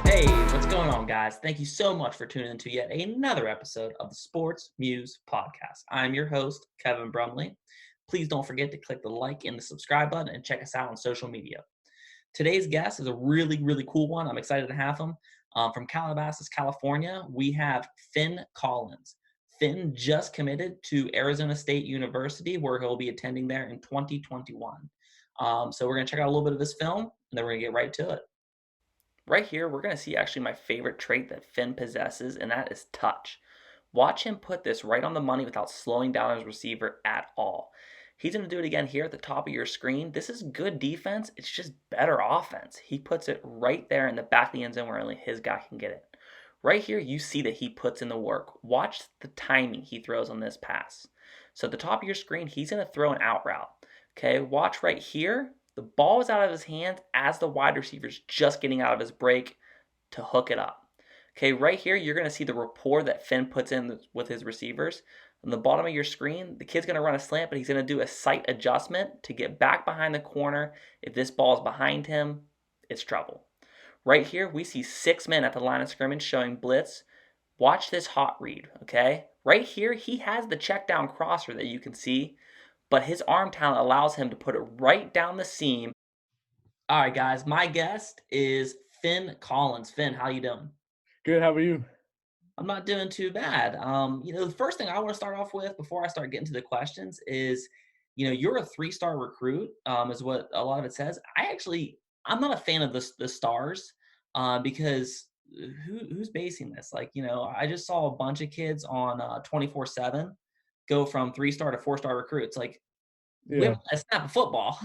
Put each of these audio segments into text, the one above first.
Hey, what's going on, guys? Thank you so much for tuning in to yet another episode of the Sports Muse podcast. I'm your host, Kevin Brumley. Please don't forget to click the like and the subscribe button and check us out on social media. Today's guest is a really, really cool one. I'm excited to have him. From Calabasas, California, we have Finn Collins. Finn just committed to Arizona State University, where he'll be attending there in 2021. So we're going to check out a little bit of this film, and then we're going to get right to it. Right here, we're going to see actually my favorite trait that Finn possesses, and that is touch. Watch him put this right on the money without slowing down his receiver at all. He's going to do it again here at the top of your screen. This is good defense. It's just better offense. He puts it right there in the back of the end zone where only his guy can get it. Right here, you see that he puts in the work. Watch the timing he throws on this pass. So at the top of your screen, he's going to throw an out route. Okay, watch right here. The ball is out of his hands as the wide receiver's just getting out of his break to hook it up. Okay, right here, you're going to see the rapport that Finn puts in with his receivers. On the bottom of your screen, the kid's going to run a slant, but he's going to do a sight adjustment to get back behind the corner. If this ball is behind him, it's trouble. Right here, we see 6 men at the line of scrimmage showing blitz. Watch this hot read, okay? Right here, he has the check down crosser that you can see, but his arm talent allows him to put it right down the seam. All right, guys, my guest is Finn Collins. Finn, how you doing? Good. How about you? I'm not doing too bad. The first thing I want to start off with before I start getting to the questions is, you're a 3-star recruit, is what a lot of it says. I'm not a fan of the stars, because who's basing this? I just saw a bunch of kids on 24/7 go from 3-star to 4-star recruits. Like, we Yeah. have a snap of football,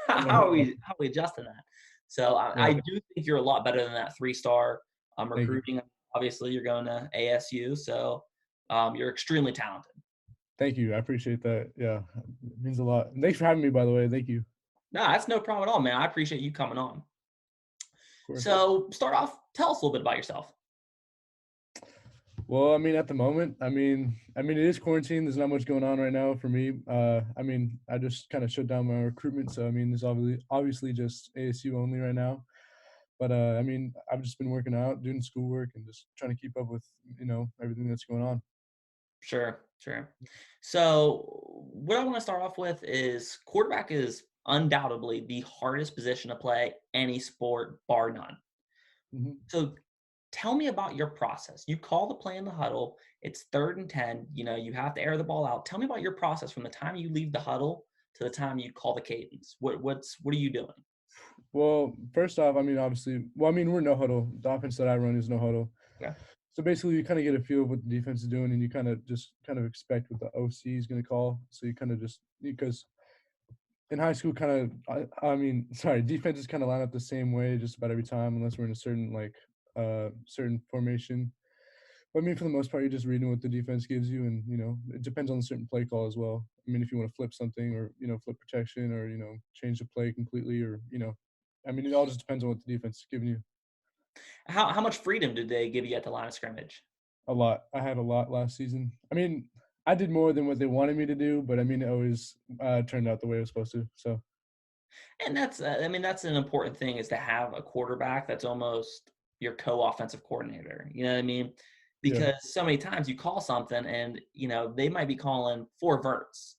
how are we adjusting that? So Yeah. I do think you're a lot better than that 3-star Thank you. recruiting. Obviously, you're going to ASU, so you're extremely talented. Thank you. I appreciate that. Yeah. It means a lot. And thanks for having me, by the way. Thank you. Of No, that's no problem at all, man. I appreciate you coming on. course. So start off, tell us a little bit about yourself. Well, at the moment, it is quarantine. There's not much going on right now for me. I just kind of shut down my recruitment. So, there's obviously just ASU only right now. But, I've just been working out, doing schoolwork, and just trying to keep up with, everything that's going on. Sure. So what I want to start off with is quarterback is undoubtedly the hardest position to play any sport, bar none. hmm So tell me about your process. You call the play in the huddle. It's 3rd and 10. You have to air the ball out. Tell me about your process from the time you leave the huddle to the time you call the cadence. What are you doing? Well, first off, we're no huddle. The offense that I run is no huddle. Okay. So basically, you kind of get a feel of what the defense is doing, and you kind of expect what the OC is going to call. So you kind of just because in high school, defenses kind of line up the same way just about every time, unless we're in a certain formation. But for the most part, you're just reading what the defense gives you, and it depends on the certain play call as well. If you want to flip something, or flip protection, or change the play completely, or it all just depends on what the defense is giving you. How much freedom did they give you at the line of scrimmage? A lot. I had a lot last season. I did more than what they wanted me to do, but it always turned out the way it was supposed to. So And that's an important thing, is to have a quarterback that's almost your co-offensive coordinator. You know what I mean? yeah, Because so many times you call something and, they might be calling 4 verts.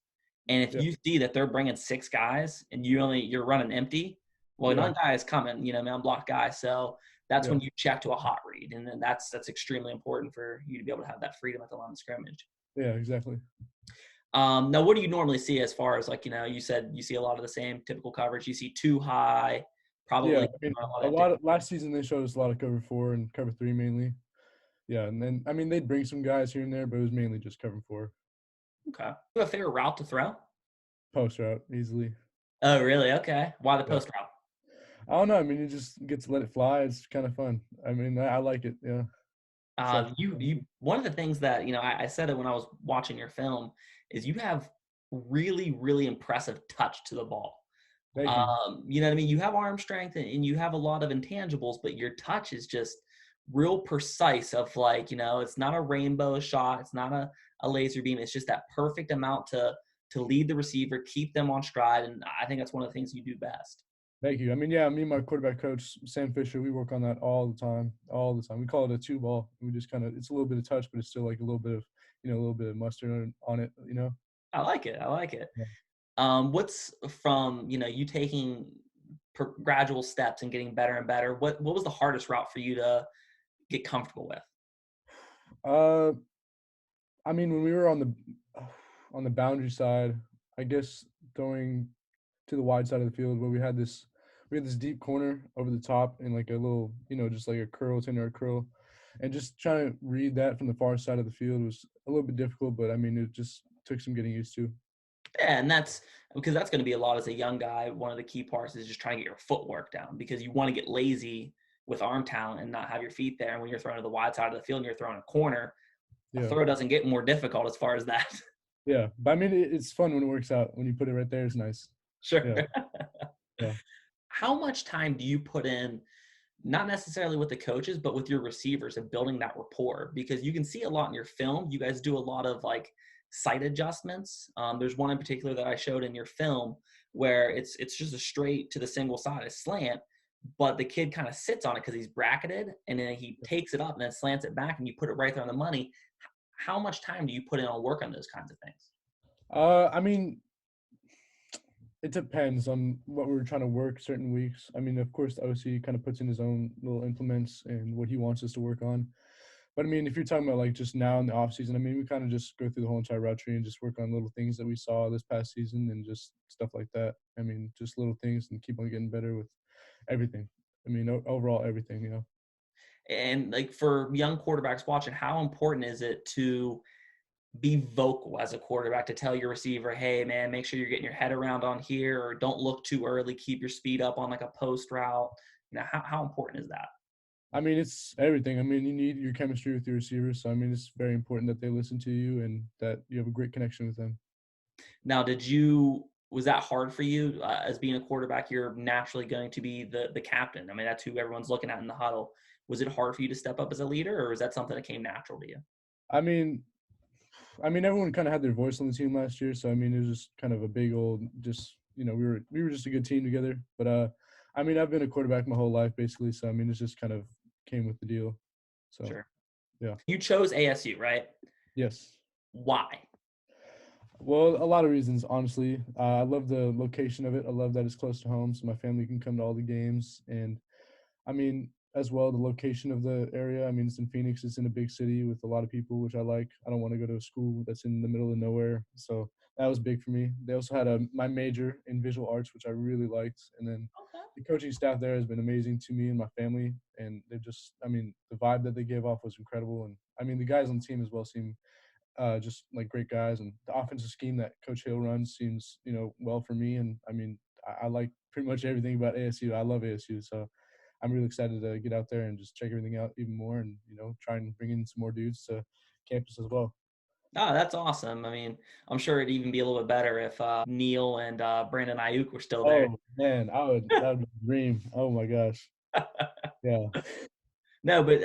And if yeah, you see that they're bringing 6 guys and you're running empty, well, yeah, another guy is coming, unblocked guy. So that's yeah, when you check to a hot read. And then that's extremely important for you to be able to have that freedom at the line of scrimmage. yeah, exactly. Now, what do you normally see as far as you said you see a lot of the same typical coverage? You see too high, Yeah, probably a lot a of empty. lot of last season they showed us a lot of cover 4 and cover 3 mainly. Yeah, and then they'd bring some guys here and there, but it was mainly just cover 4. Okay. You have a favorite route to throw? Post route easily. Oh, really? Okay. Why the Yeah. post route? I don't know. You just get to let it fly. It's kind of fun. I like it. Yeah. So You one of the things that I said it when I was watching your film is you have really, really impressive touch to the ball. thank you. You know what I mean? You have arm strength and you have a lot of intangibles, but your touch is just real precise of it's not a rainbow shot. It's not a laser beam. It's just that perfect amount to to lead the receiver, keep them on stride, and I think that's one of the things you do best. Thank you. I mean, yeah, me and my quarterback coach, Sam Fisher, we work on that all the time, all the time. We call it a two ball. We just kind of, it's a little bit of touch, but it's still like a little bit of, a little bit of mustard on it, you know? I like it. I like it. Yeah. What's from you taking gradual steps and getting better and better? What was the hardest route for you to get comfortable with? Uh, I mean, when we were on the boundary side, I guess going to the wide side of the field where we had this deep corner over the top and like a little, just like a curl, 10-yard curl. And just trying to read that from the far side of the field was a little bit difficult, but I mean, it just took some getting used to. Yeah, and that's because that's going to be a lot as a young guy. One of the key parts is just trying to get your footwork down because you want to get lazy with arm talent and not have your feet there. And when you're throwing to the wide side of the field and you're throwing a corner, a Yeah. throw doesn't get more difficult as far as that. Yeah. But I mean, it's fun when it works out. When you put it right there, it's nice. Sure. Yeah. Yeah. How much time do you put in, not necessarily with the coaches, but with your receivers and building that rapport? Because you can see a lot in your film. You guys do a lot of like sight adjustments. There's one in particular that I showed in your film where it's just a straight to the single side, a slant, but the kid kind of sits on it because he's bracketed, and then he takes it up and then slants it back, and you put it right there on the money. How much time do you put in on work on those kinds of things? I mean, it depends on what we're trying to work certain weeks. I mean, of course, the OC kind of puts in his own little implements and what he wants us to work on. But I mean, if you're talking about like just now in the off season, I mean, we kind of just go through the whole entire route tree and just work on little things that we saw this past season and just stuff like that. I mean, just little things and keep on getting better with everything. I mean, overall everything. And like for young quarterbacks watching, how important is it to be vocal as a quarterback to tell your receiver, hey man, make sure you're getting your head around on here, or don't look too early, keep your speed up on like a post route? How important is that? I mean, it's everything. I mean, you need your chemistry with your receivers. So I mean, it's very important that they listen to you and that you have a great connection with them. Now, was that hard for you as being a quarterback? You're naturally going to be the captain. I mean, that's who everyone's looking at in the huddle. Was it hard for you to step up as a leader, or is that something that came natural to you? I mean, everyone kind of had their voice on the team last year, so I mean, it was just kind of a big old, just we were just a good team together. But I mean, I've been a quarterback my whole life basically, so I mean, it's just kind of came with the deal. So Sure. yeah, You chose ASU, right? yes. Why? Well, a lot of reasons, honestly. I love the location of it. I love that it's close to home, so my family can come to all the games. And I mean, as well, the location of the area. I mean, it's in Phoenix. It's in a big city with a lot of people, which I like. I don't want to go to a school that's in the middle of nowhere. So that was big for me. They also had my major in visual arts, which I really liked. And then Okay. the coaching staff there has been amazing to me and my family. And they're just, I mean, the vibe that they gave off was incredible. And I mean, the guys on the team as well seem just like great guys. And the offensive scheme that Coach Hill runs seems, well for me. And I mean, I like pretty much everything about ASU. I love ASU. So I'm really excited to get out there and just check everything out even more and, try and bring in some more dudes to campus as well. Oh, that's awesome. I mean, I'm sure it'd even be a little bit better if Neil and Brandon Ayuk were still there. Oh man, that would be a dream. Oh my gosh. Yeah. No, but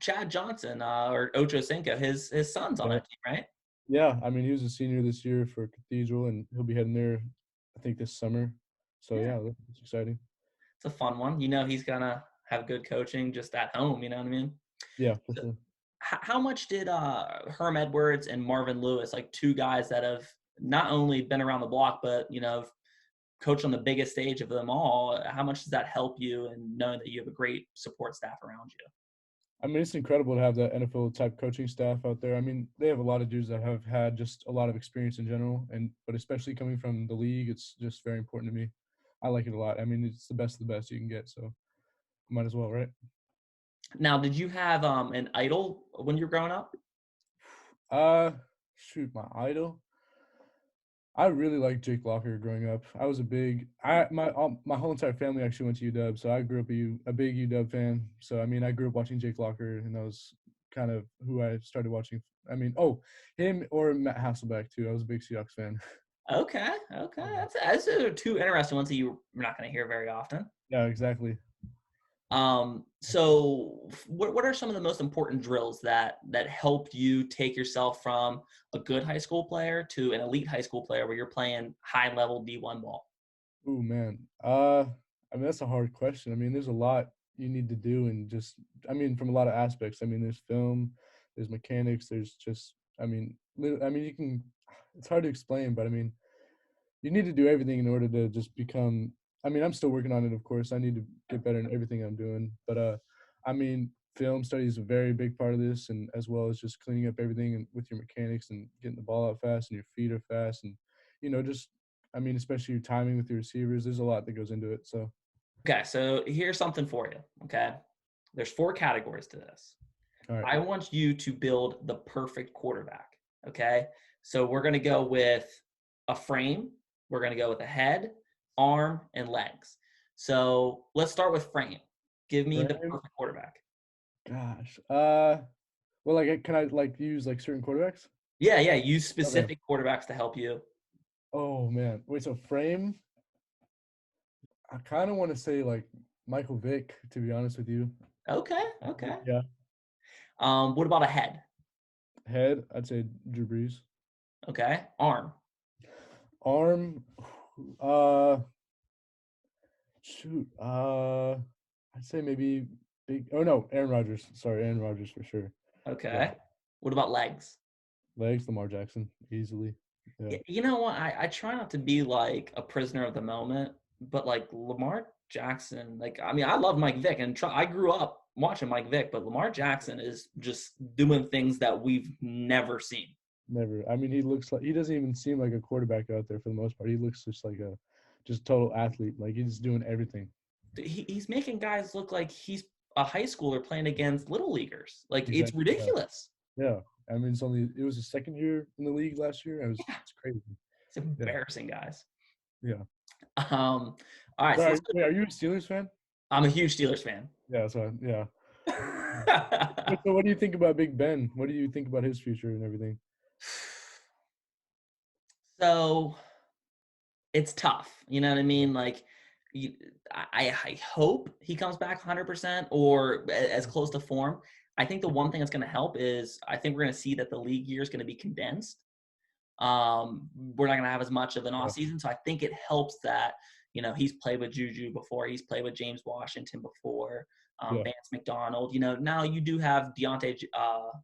Chad Johnson or Ocho Cinco, his son's on Yeah. that team, right? Yeah. I mean, he was a senior this year for Cathedral and he'll be heading there, I think this summer. So Yeah, yeah, that's exciting. it's a fun one. He's gonna have good coaching just at home. You know what I mean? Yeah, for So, sure. how much did Herm Edwards and Marvin Lewis, like two guys that have not only been around the block, but coached on the biggest stage of them all? How much does that help you in knowing that you have a great support staff around you? I mean, it's incredible to have that NFL type coaching staff out there. I mean, they have a lot of dudes that have had just a lot of experience in general, but especially coming from the league, it's just very important to me. I like it a lot. I mean, it's the best of the best you can get, so might as well, right? Now, did you have an idol when you were growing up? Uh, Shoot, my idol. I really liked Jake Locker growing up. I was a big I my whole entire family actually went to UW, so I grew up a big UW fan. So I mean, I grew up watching Jake Locker, and that was kind of who I started watching. I mean, him or Matt Hasselbeck too. I was a big Seahawks fan. Okay, okay, Yeah. that's two interesting ones that you're not going to hear very often. Yeah, exactly. What are some of the most important drills that helped you take yourself from a good high school player to an elite high school player where you're playing high level D1 ball? Oh man. I mean, that's a hard question. I mean, there's a lot you need to do and just I mean, from a lot of aspects. I mean, there's film, there's mechanics, there's just I mean, you can it's hard to explain, but I mean, you need to do everything in order to just become I mean, I'm still working on it, of course. I need to get better in everything I'm doing, but I mean, film study is a very big part of this, and as well as just cleaning up everything and with your mechanics and getting the ball out fast and your feet are fast and just I mean, especially your timing with your receivers. There's a lot that goes into it. So, Okay, so here's something for you. Okay, there's four categories to this. all right, I want you to build the perfect quarterback. Okay. So we're going to go with a frame. We're going to go with a head, arm, and legs. So let's start with frame. Give me the frame. perfect quarterback. Gosh. Well, like, can I like use like certain quarterbacks? Yeah, yeah. Use Okay. specific quarterbacks to help you. Oh man. Wait. So frame. I kind of want to say like Michael Vick. To be honest with you. Okay. Okay. Yeah. What about a head? Head. I'd say Drew Brees. Okay. Arm. Arm. Uh. Shoot. I'd say maybe big. Oh no, Aaron Rodgers. Sorry, Aaron Rodgers for sure. Yeah. Okay. What about legs? Legs. Lamar Jackson easily. Yeah. You know what? I try not to be like a prisoner of the moment, but like Lamar Jackson, like I mean, I love Mike Vick, and I grew up watching Mike Vick, but Lamar Jackson is just doing things that we've never seen. Never. I mean, he looks like he doesn't even seem like a quarterback out there for the most part. He looks just like a just total athlete. Like he's doing everything. He's making guys look like he's a high schooler playing against little leaguers. Like it's Exactly. Yeah. ridiculous. Yeah. I mean, it was his second year in the league last year. Yeah, It's crazy. it's Yeah. embarrassing, guys. Yeah. All right, so Sorry. Wait, are you a Steelers fan? I'm a huge Steelers fan. Yeah. So yeah. So what do you think about Big Ben? What do you think about his future and everything? So it's tough. You know what I mean? Like, you, I hope he comes back 100% or as close to form. I think the one thing that's going to help is I think we're going to see that the league year is going to be condensed. We're not going to have as much of an Yeah. off season, so I think it helps that he's played with Juju before, he's played with James Washington before, Yeah. Vance McDonald. Now you do have Deontay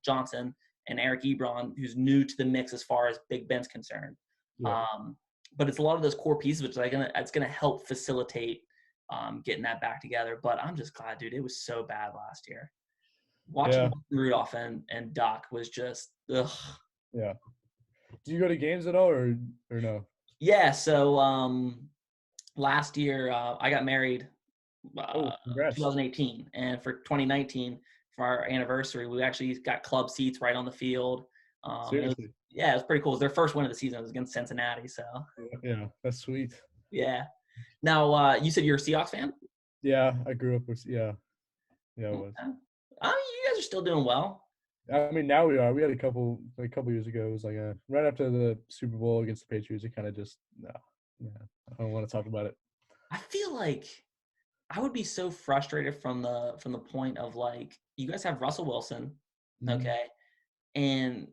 Johnson and Eric Ebron, who's new to the mix as far as Big Ben's concerned. Yeah. Um, but it's a lot of those core pieces which it's gonna help facilitate getting that back together. But I'm just glad, dude. It was so bad last year. Watching Yeah. Rudolph and Doc was just ugh. Yeah. Do you go to games at all or no? Yeah. So last year I got married Oh, congrats. 2018, and for 2019 for our anniversary, we actually got club seats right on the field. Seriously. Yeah, it was pretty cool. It was their first win of the season. It was against Cincinnati. So Yeah. That's sweet. yeah. Now you said you're a Seahawks fan. Yeah. I grew up with yeah, it Okay. was. I mean, you guys are still doing well. I mean, now we are. We had a couple years ago. It was like right after the Super Bowl against the Patriots. It kind of just no, yeah. I don't want to talk about it. I feel like I would be so frustrated from the point of like you guys have Russell Wilson, Mhm. okay, and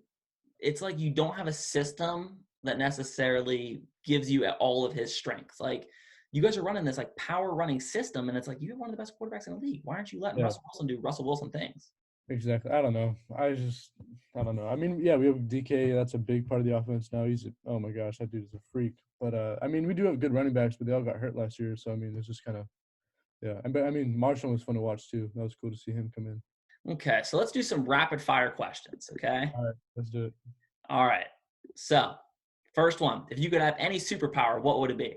it's like you don't have a system that necessarily gives you all of his strengths. Like you guys are running this like power running system, and it's like you have one of the best quarterbacks in the league. Why aren't you letting Yeah, Russell Wilson do Russell Wilson things? exactly. I don't know. I don't know. I mean, yeah, we have DK. That's a big part of the offense now. Oh my gosh, that dude is a freak. But I mean, we do have good running backs, but they all got hurt last year. So I mean, it's just kind of yeah. But I mean, Marshall was fun to watch too. That was cool to see him come in. Okay, so let's do some rapid fire questions. Okay. All right, let's do it. All right. So first one, if you could have any superpower, what would it be?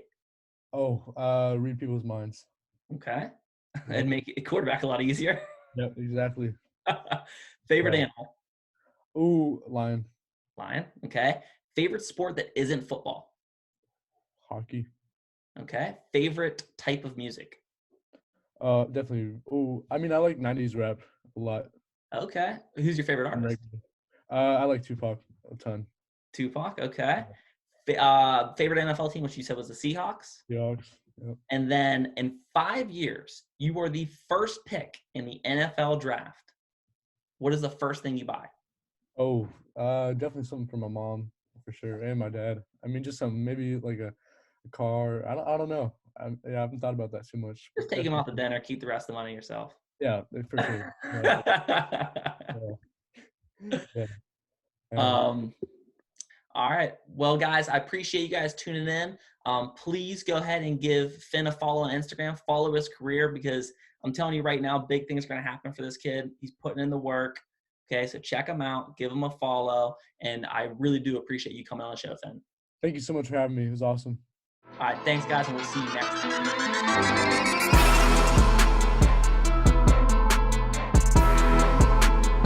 Oh, read people's minds. Okay. Yep. And make a quarterback a lot easier. Yep. Exactly. Favorite Yeah. animal? Ooh, lion. Lion. Okay. Favorite sport that isn't football? Hockey. Okay. Favorite type of music? Definitely. Oh, I mean, I like '90s rap a lot. Okay. Who's your favorite I'm artist? regular. I like Tupac a ton. Tupac. Okay. Favorite NFL team, which you said was the Seahawks. Seahawks. Yep. And then in 5 years, you were the first pick in the NFL draft. What is the first thing you buy? Oh, definitely something for my mom for sure, and my dad. I mean, just something maybe like a car. I don't know. I haven't thought about that too much. Just take him out to dinner, keep the rest of the money yourself. Yeah, for sure. Yeah. All right. Well, guys, I appreciate you guys tuning in. Please go ahead and give Finn a follow on Instagram. Follow his career because I'm telling you right now, big things are going to happen for this kid. He's putting in the work. Okay, so check him out. Give him a follow. And I really do appreciate you coming on the show, Finn. Thank you so much for having me. It was awesome. All right. Thanks, guys, and we'll see you next time.